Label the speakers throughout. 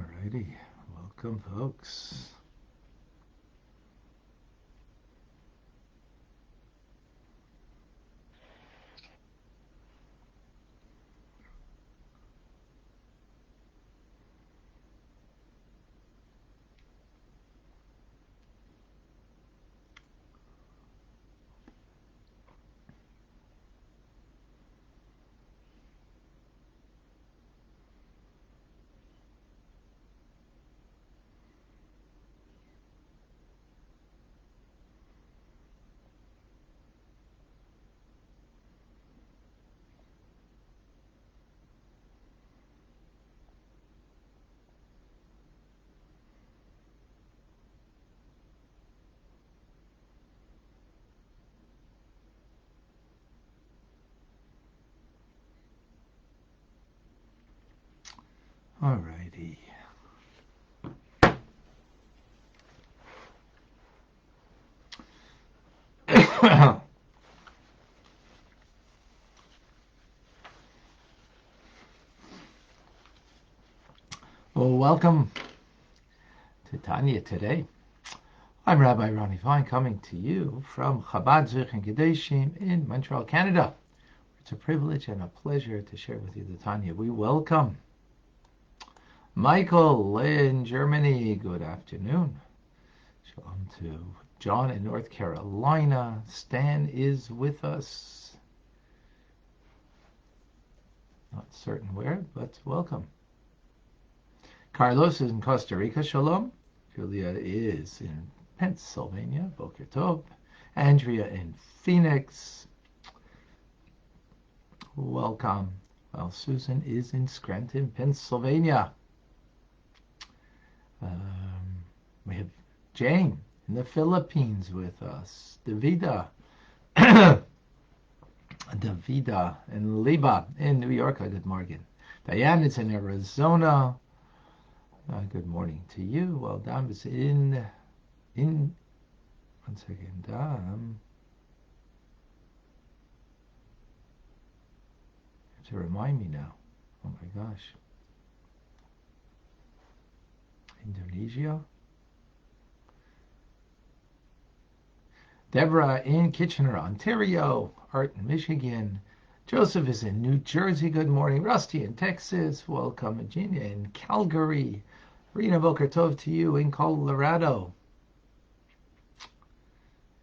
Speaker 1: Alrighty, welcome folks. Alrighty. Well, welcome to Tanya Today. I'm Rabbi Ronnie Fine, coming to you from Chabad Zurich and Gedeshim in Montreal, Canada. It's a privilege and a pleasure to share with you the Tanya. We welcome Michael in Germany. Good afternoon. Shalom to John in North Carolina. Stan is with us. Not certain where, but welcome. Carlos is in Costa Rica. Shalom. Julia is in Pennsylvania. Boker Tov. Andrea in Phoenix. Welcome. Well, Susan is in Scranton, Pennsylvania. We have Jane in the Philippines with us. Davida. Davida and Liba in New York. Good morning. Diane is in Arizona. Good morning to you. Well, Dam is in 1 second, Dam. You have to remind me now. Oh my gosh. Indonesia. Deborah in Kitchener, Ontario. Art in Michigan. Joseph is in New Jersey. Good morning. Rusty in Texas. Welcome. Virginia in Calgary. Rena Boker Tov to you in Colorado.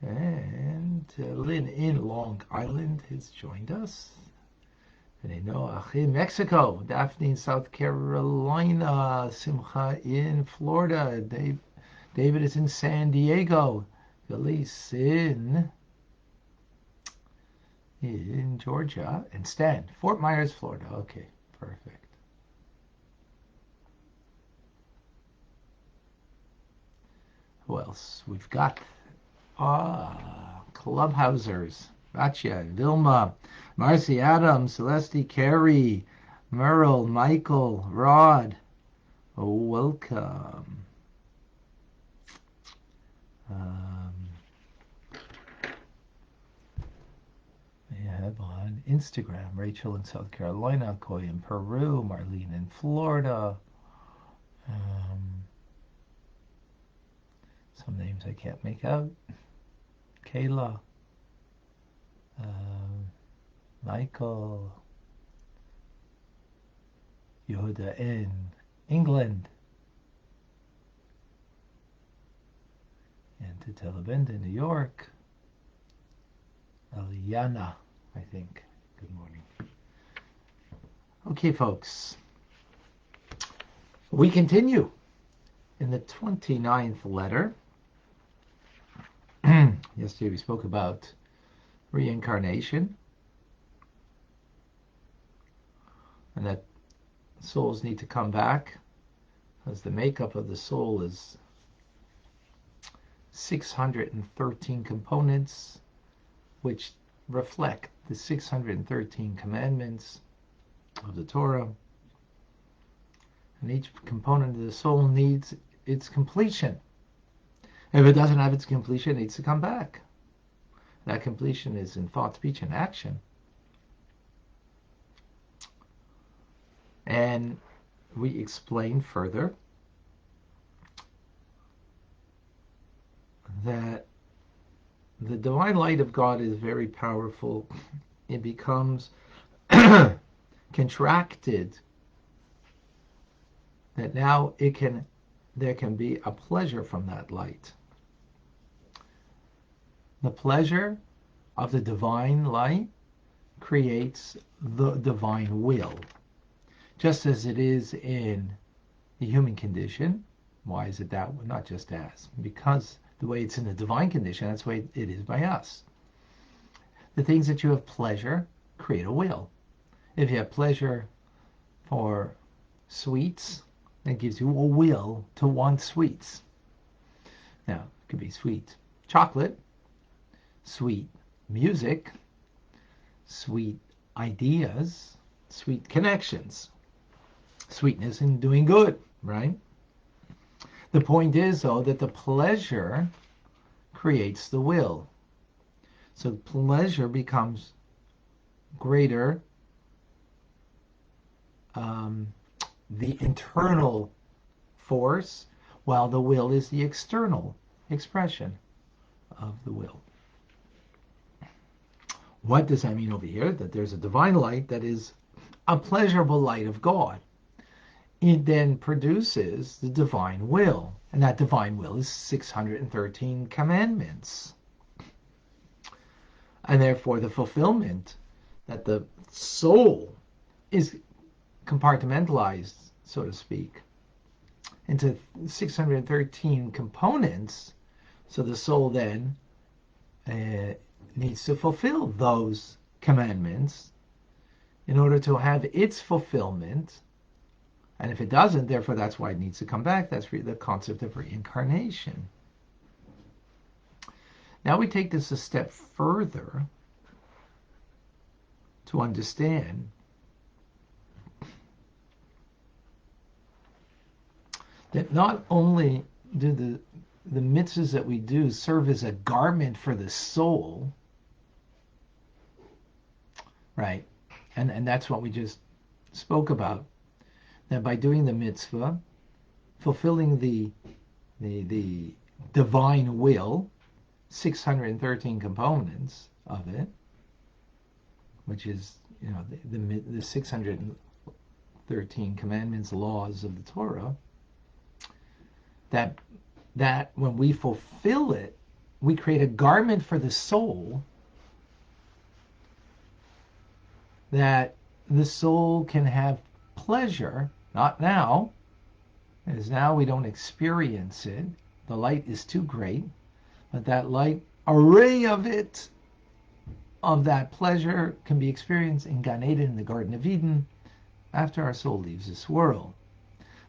Speaker 1: And Lynn in Long Island has joined us. Noach in Mexico. Daphne in South Carolina. Simcha in Florida. David is in San Diego. Elise in Georgia. And Stan, Fort Myers, Florida. Okay, perfect. Who else? We've got Clubhousers. Ratcha, Vilma, Marcy Adams, Celeste Carey, Merle, Michael, Rod. Welcome. We have on Instagram, Rachel in South Carolina, Coy in Peru, Marlene in Florida. Some names I can't make out. Kayla. Michael. Yehuda in England. And to Telebenda in New York. Eliana, I think. Good morning. Okay, folks. We continue in the 29th letter. Yesterday we spoke about reincarnation and that souls need to come back as the makeup of the soul is 613 components which reflect the 613 commandments of the Torah, and each component of the soul needs its completion. If it doesn't have its completion, it needs to come back. That completion is in thought, speech, and action. And we explain further the divine light of God is very powerful. It becomes contracted, that now there can be a pleasure from that light. The pleasure of the divine light creates the divine will. Just as it is in the human condition. Why is it that way? Not just as. Because the way it's in the divine condition, that's the way it is by us. The things that you have pleasure create a will. If you have pleasure for sweets, that gives you a will to want sweets. Now, it could be sweet chocolate, sweet music, sweet ideas, sweet connections, sweetness in doing good, right? The point is, though, that the pleasure creates the will. So pleasure becomes greater, the internal force, while the will is the external expression of the will. What does that mean over here? That there's a divine light that is a pleasurable light of God. It then produces the divine will. And that divine will is 613 commandments. And therefore the fulfillment that the soul is compartmentalized, so to speak, into 613 components. So the soul then needs to fulfill those commandments in order to have its fulfillment. And if it doesn't, therefore that's why it needs to come back. That's the concept of reincarnation. Now we take this a step further to understand that not only do the mitzvahs that we do serve as a garment for the soul, right? And that's what we just spoke about. That by doing the mitzvah, fulfilling the divine will, 613 components of it, which is, the 613 commandments, laws of the Torah, that when we fulfill it, we create a garment for the soul, that the soul can have pleasure, not now, as now we don't experience it. The light is too great, but that light, array of it, of that pleasure, can be experienced in Gan Eden, in the Garden of Eden, after our soul leaves this world.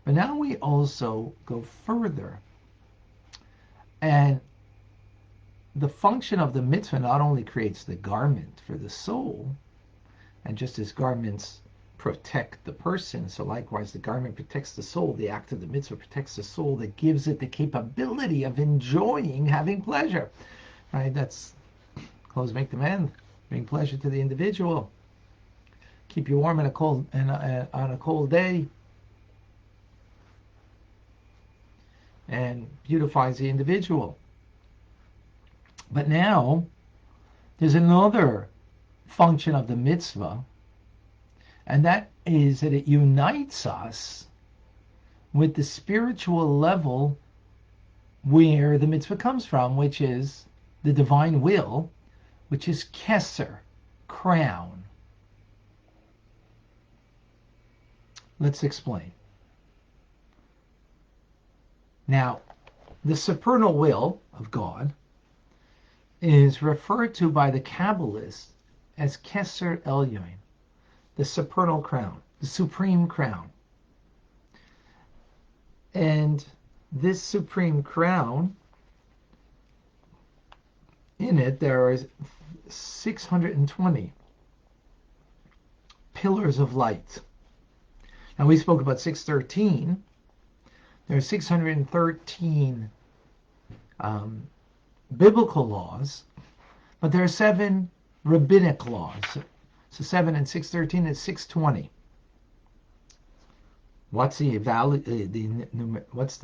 Speaker 1: But now we also go further. And the function of the mitzvah not only creates the garment for the soul, and just as garments protect the person, so likewise the garment protects the soul. The act of the mitzvah protects the soul, that gives it the capability of enjoying having pleasure. Right? That's clothes make the man, bring pleasure to the individual, keep you warm on a cold day, and beautifies the individual. But now there's another function of the mitzvah, and that is that it unites us with the spiritual level where the mitzvah comes from, which is the divine will, which is Keser, crown. Let's explain. Now, the supernal will of God is referred to by the Kabbalists as Keser Elyon, the supernal crown, the supreme crown. And this supreme crown, in it there are 620 pillars of light. Now we spoke about 613. There are 613 biblical laws, but there are 7 rabbinic laws. So 7 and 613 is 620. What's the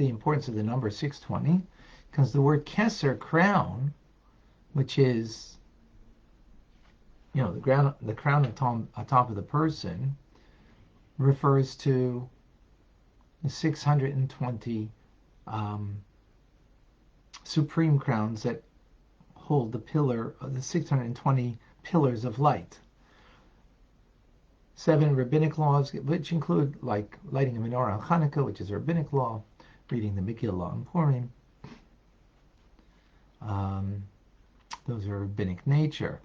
Speaker 1: importance of the number 620? Because the word Keser, crown, which is, the crown on top of the person, refers to the 620 supreme crowns that hold the 620 pillars of light. 7 rabbinic laws, which include like lighting a menorah on Hanukkah, which is a rabbinic law, reading the Megillah on Purim. Those are rabbinic nature.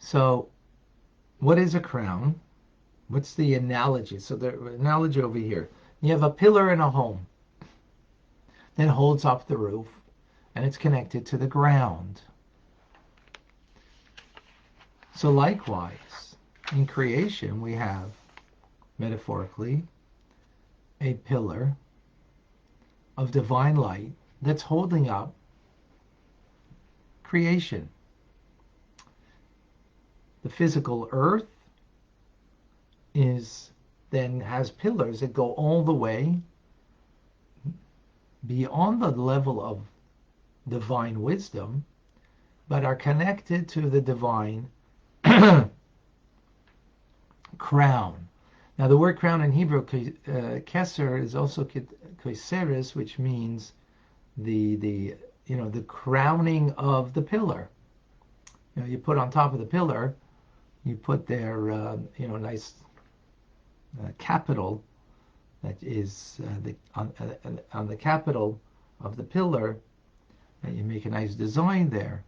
Speaker 1: So, what is a crown? What's the analogy? So the analogy over here. You have a pillar in a home that holds up the roof, and it's connected to the ground. So likewise, in creation, we have, metaphorically, a pillar of divine light that's holding up creation. The physical earth has pillars that go all the way beyond the level of divine wisdom, but are connected to the divine crown. Now, the word crown in Hebrew, keser, is also keseris, which means the crowning of the pillar. You put on top of the pillar, you put their nice capital that is on the capital of the pillar, and you make a nice design there,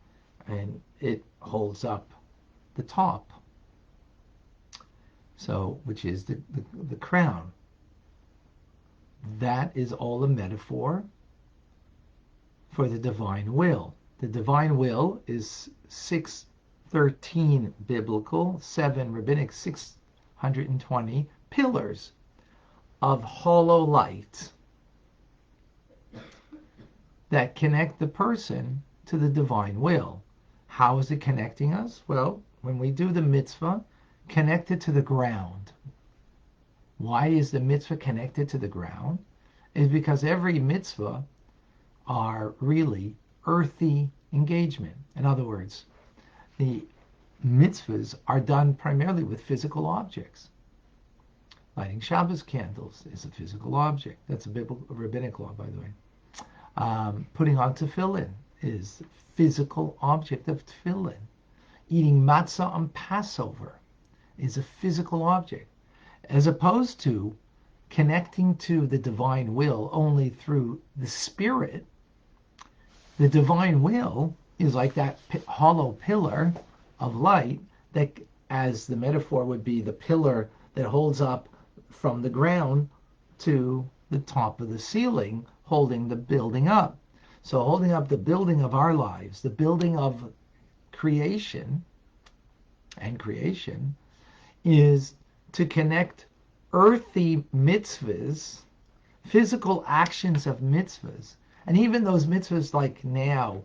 Speaker 1: and it holds up the top. So, which is the crown. That is all a metaphor for the divine will. The divine will is 613 biblical, 7 rabbinic, 620 pillars of hollow light that connect the person to the divine will. How is it connecting us? Well, when we do the mitzvah, connected to the ground. Why is the mitzvah connected to the ground? Is because every mitzvah are really earthy engagement. In other words, the mitzvahs are done primarily with physical objects. Lighting Shabbos candles is a physical object. That's a rabbinic law, by the way. Putting on tefillin is a physical object of tefillin. Eating matzah on Passover is a physical object, as opposed to connecting to the divine will only through the spirit. The divine will is like that hollow pillar of light that, as the metaphor would be, the pillar that holds up from the ground to the top of the ceiling, holding the building up. So holding up the building of our lives, the building of creation, and creation is to connect earthy mitzvahs, physical actions of mitzvahs, and even those mitzvahs like now,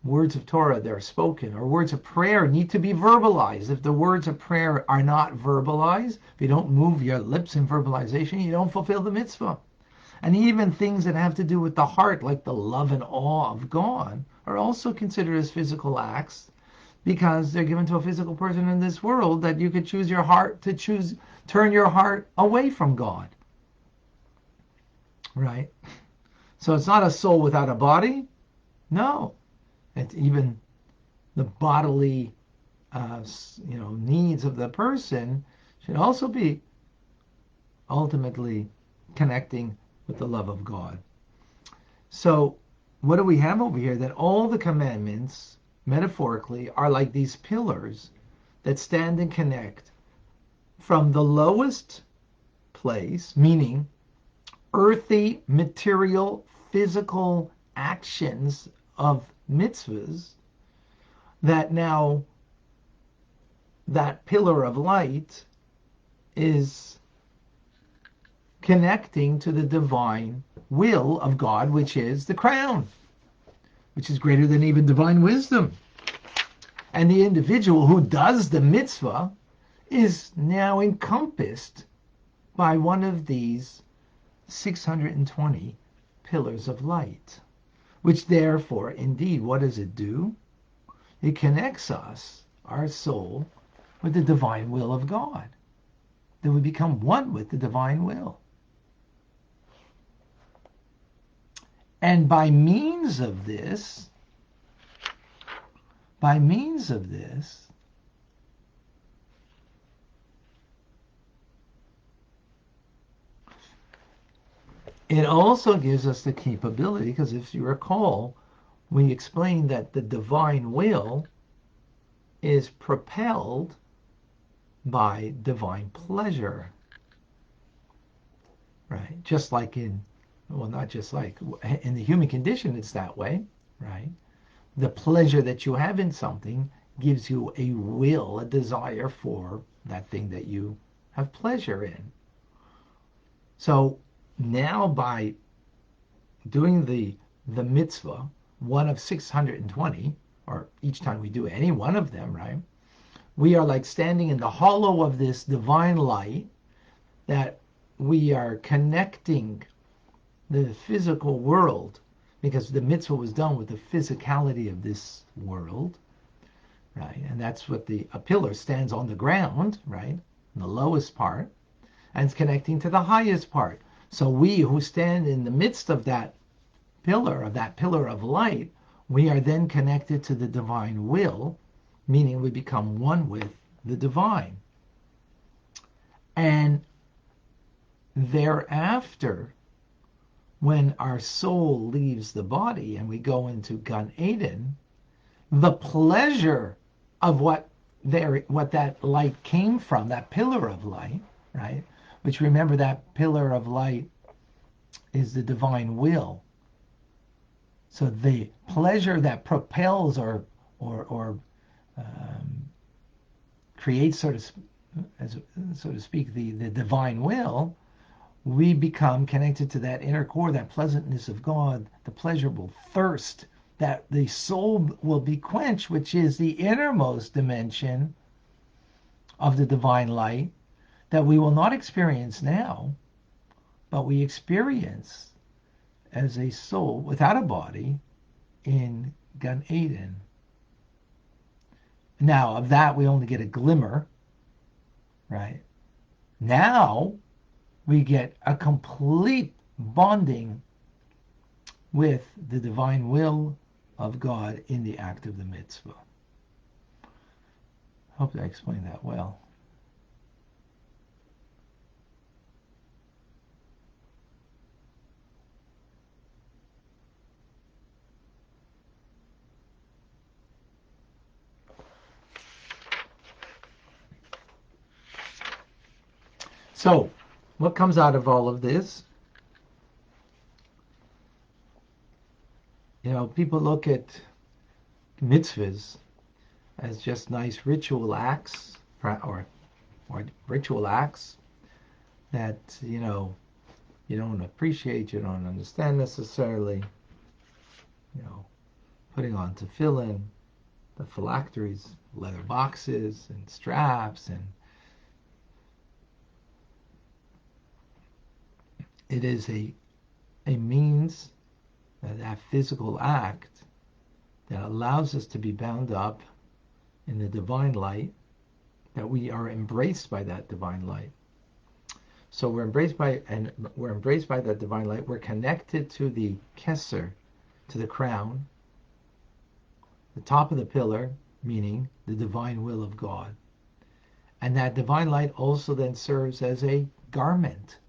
Speaker 1: words of Torah that are spoken, or words of prayer need to be verbalized. If the words of prayer are not verbalized, if you don't move your lips in verbalization, you don't fulfill the mitzvah. And even things that have to do with the heart, like the love and awe of God, are also considered as physical acts, because they're given to a physical person in this world, that you could choose your heart to turn your heart away from God. Right? So it's not a soul without a body. No. It's even the bodily needs of the person should also be ultimately connecting with the love of God. So what do we have over here? That all the commandments, metaphorically, are like these pillars that stand and connect from the lowest place, meaning earthy, material, physical actions of mitzvahs, that now that pillar of light is connecting to the divine will of God, which is the crown, which is greater than even divine wisdom. And the individual who does the mitzvah is now encompassed by one of these 620 pillars of light. which therefore, indeed, what does it do? It connects us, our soul, with the divine will of God. Then we become one with the divine will. And by means of this, it also gives us the capability, because if you recall, we explained that the divine will is propelled by divine pleasure, right? Just like not just like, in the human condition, it's that way, right? The pleasure that you have in something gives you a will, a desire for that thing that you have pleasure in. So now by doing the mitzvah, one of 620, or each time we do any one of them, right? We are like standing in the hollow of this divine light, that we are connecting the physical world, because the mitzvah was done with the physicality of this world, right? And that's what a pillar stands on the ground, right? In the lowest part, and it's connecting to the highest part. So we who stand in the midst of that pillar of light, we are then connected to the divine will, meaning we become one with the divine. And thereafter, when our soul leaves the body and we go into Gan Eden, the pleasure of what that light came from, that pillar of light, right? Which, remember, that pillar of light is the divine will. So the pleasure that propels or creates, so to speak, the divine will, we become connected to that inner core, that pleasantness of God, the pleasurable thirst that the soul will be quenched, which is the innermost dimension of the divine light, that we will not experience now, but we experience as a soul without a body in Gan Eden. Now, of that we only get a glimmer, right? Now we get a complete bonding with the divine will of God in the act of the mitzvah. Hope I explained that well. So, what comes out of all of this? People look at mitzvahs as just nice ritual acts, or ritual acts that you don't appreciate, you don't understand necessarily. Putting on tefillin, the phylacteries, leather boxes and straps, and it is a means, that physical act that allows us to be bound up in the divine light, that we are embraced by that divine light. So we're embraced by that divine light. We're connected to the Kesser, to the crown, the top of the pillar, meaning the divine will of God. And that divine light also then serves as a garment,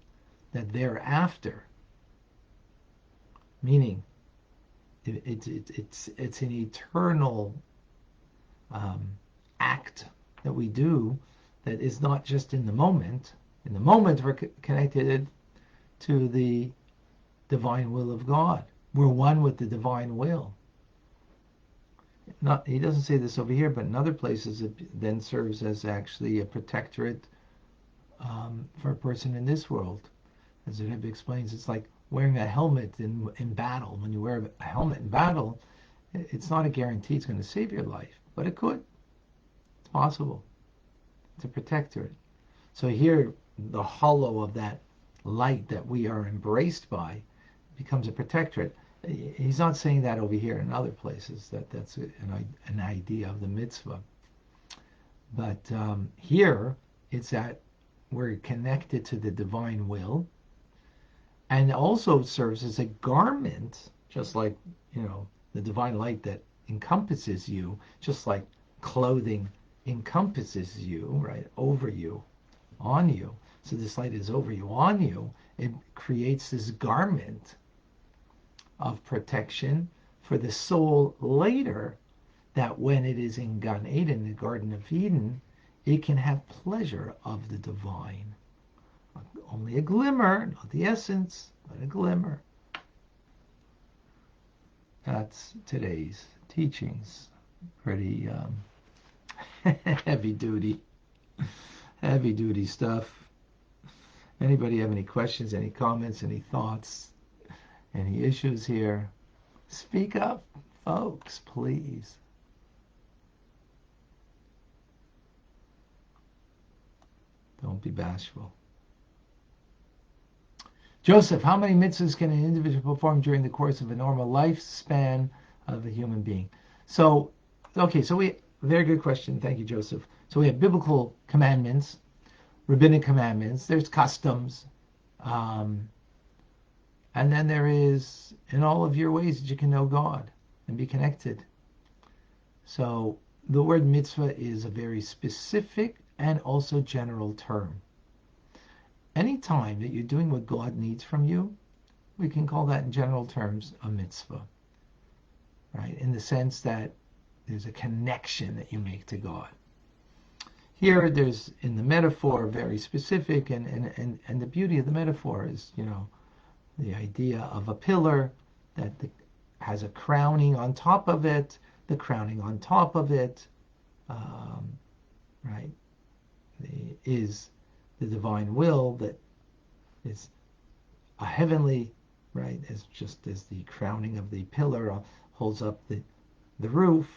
Speaker 1: that thereafter, meaning it's an eternal act that we do, that is not just in the moment. In the moment, we're connected to the divine will of God. We're one with the divine will. He doesn't say this over here, but in other places it then serves as actually a protectorate for a person in this world. As the Rabbi explains, it's like wearing a helmet in battle. When you wear a helmet in battle, it's not a guarantee it's going to save your life, but it could. It's possible. It's a protectorate. So here, the hollow of that light that we are embraced by becomes a protectorate. He's not saying that over here in other places, that's an idea of the mitzvah. But here, it's that we're connected to the divine will, and also serves as a garment, just like, the divine light that encompasses you, just like clothing encompasses you, right, over you, on you. So this light is over you, on you. It creates this garment of protection for the soul later, that when it is in Gan Eden, the Garden of Eden, it can have pleasure of the divine. Only a glimmer, not the essence, but a glimmer. That's today's teachings. Pretty heavy duty stuff. Anybody have any questions, any comments, any thoughts, any issues here? Speak up, folks, please. Don't be bashful. Joseph, how many mitzvahs can an individual perform during the course of a normal lifespan of a human being? So very good question. Thank you, Joseph. So we have biblical commandments, rabbinic commandments. There's customs, and then there is, in all of your ways that you can know God and be connected. So the word mitzvah is a very specific and also general term. Any time that you're doing what God needs from you, we can call that in general terms a mitzvah, right? In the sense that there's a connection that you make to God. Here, there's, in the metaphor, very specific, and the beauty of the metaphor is, the idea of a pillar that has a crowning on top of it, the crowning on top of it, right, is the divine will that is a heavenly, right, as just as the crowning of the pillar holds up the roof,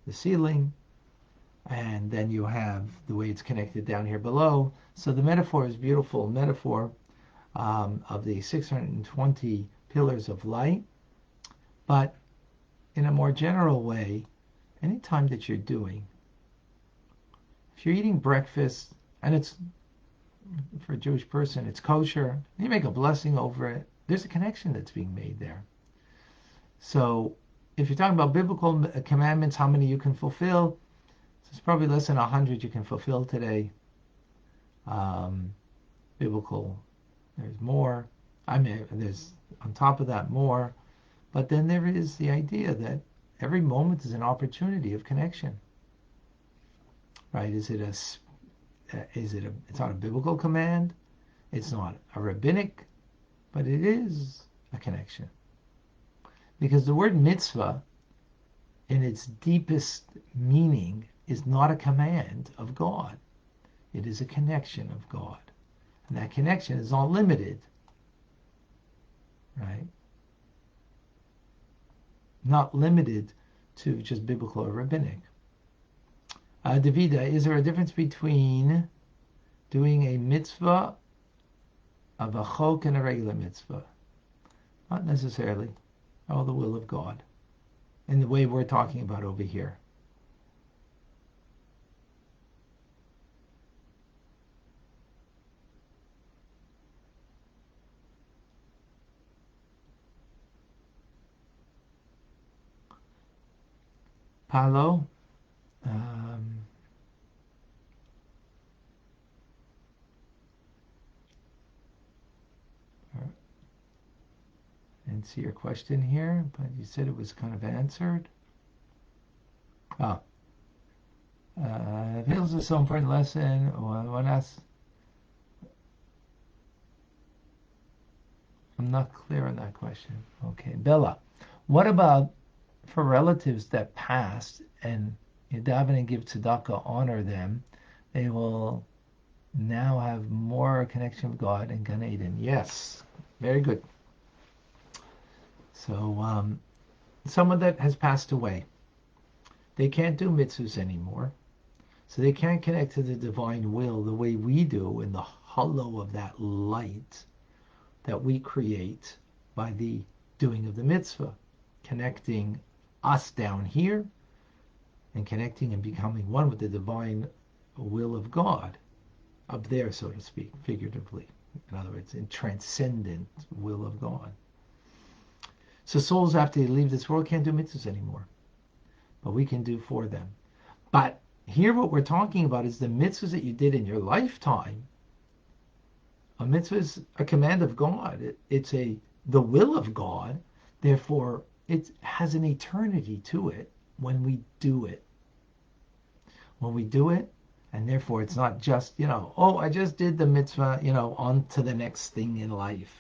Speaker 1: the ceiling, and then you have the way it's connected down here below. So the metaphor is beautiful metaphor of the 620 pillars of light. But in a more general way, anytime that you're doing, if you're eating breakfast and it's, for a Jewish person, it's kosher, you make a blessing over it, there's a connection that's being made there. So if you're talking about biblical commandments, how many you can fulfill, it's probably less than 100 you can fulfill today. Biblical, there's more. There's on top of that more. But then there is the idea that every moment is an opportunity of connection. Right? It's not a biblical command. It's not a rabbinic, but it is a connection. Because the word mitzvah, in its deepest meaning, is not a command of God. It is a connection of God. And that connection is not limited. Right? Not limited to just biblical or rabbinic. Davida, is there a difference between doing a mitzvah of a chok and a regular mitzvah? Not necessarily. Oh, the will of God. In the way we're talking about over here. Paulo, I didn't see your question here, but you said it was kind of answered. Oh, feels is so important lesson. One asks, I'm not clear on that question. Okay, Bella, what about for relatives that passed and you daven and give tzedakah, honor them, they will now have more connection with God and Gan Eden? Yes, very good. So someone that has passed away, they can't do mitzvahs anymore. So they can't connect to the divine will the way we do in the hollow of that light that we create by the doing of the mitzvah, connecting us down here and connecting and becoming one with the divine will of God up there, so to speak, figuratively. In other words, in transcendent will of God. So souls, after they leave this world, can't do mitzvahs anymore. But we can do for them. But here what we're talking about is the mitzvahs that you did in your lifetime. A mitzvah is a command of God. It's the will of God. Therefore, it has an eternity to it when we do it. When we do it, and therefore it's not just, I just did the mitzvah, on to the next thing in life.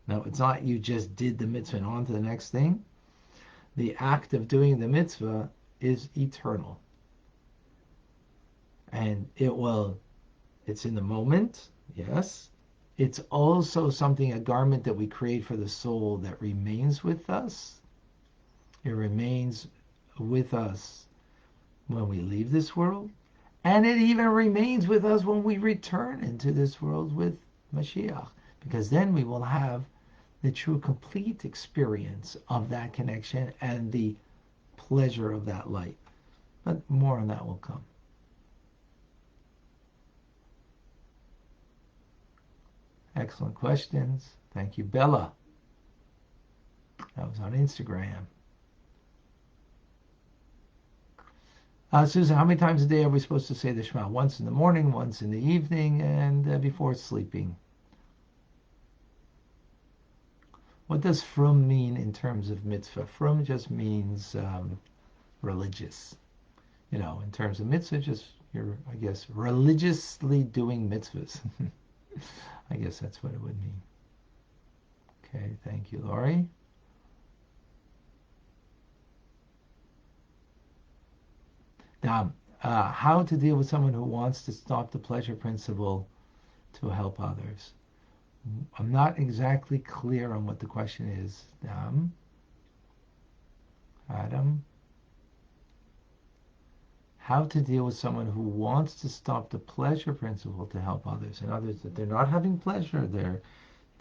Speaker 1: No, it's not you just did the mitzvah and on to the next thing. The act of doing the mitzvah is eternal. And it's in the moment, yes. It's also something, a garment that we create for the soul that remains with us. It remains with us when we leave this world. And it even remains with us when we return into this world with Mashiach. Because then we will have the true complete experience of that connection and the pleasure of that light. But more on that will come. Excellent questions. Thank you, Bella. That was on Instagram. Susan, how many times a day are we supposed to say the Shema? Once in the morning, once in the evening, and before sleeping. What does frum mean in terms of mitzvah? Frum just means religious. In terms of mitzvah, just you're, I guess, religiously doing mitzvahs. I guess that's what it would mean. Okay, thank you, Laurie. Now, how to deal with someone who wants to stop the pleasure principle to help others? I'm not exactly clear on what the question is. Adam. How to deal with someone who wants to stop the pleasure principle to help others. In others, that they're not having pleasure, they're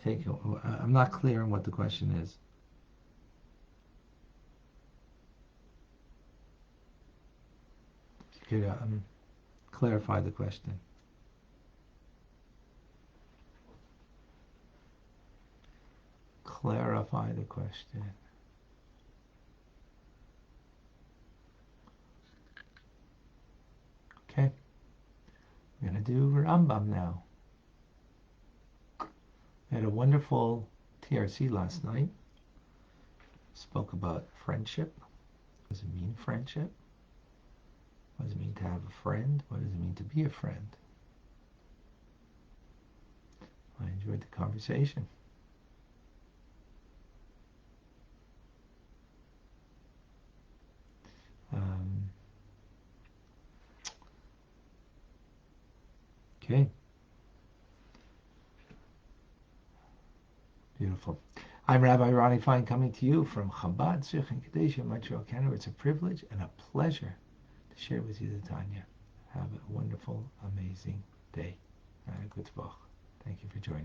Speaker 1: taking. I'm not clear on what the question is. Could clarify the question. Clarify the question. Okay. I'm going to do Rambam now. I had a wonderful TRC last night. Spoke about friendship. What does it mean, friendship? What does it mean to have a friend? What does it mean to be a friend? I enjoyed the conversation. Okay. Beautiful. I'm Rabbi Ronnie Fine, coming to you from Chabad Zich in Kadesh, Montreal, Canada. It's a privilege and a pleasure to share with you the Tanya. Have a wonderful, amazing day. Good Thank you for joining.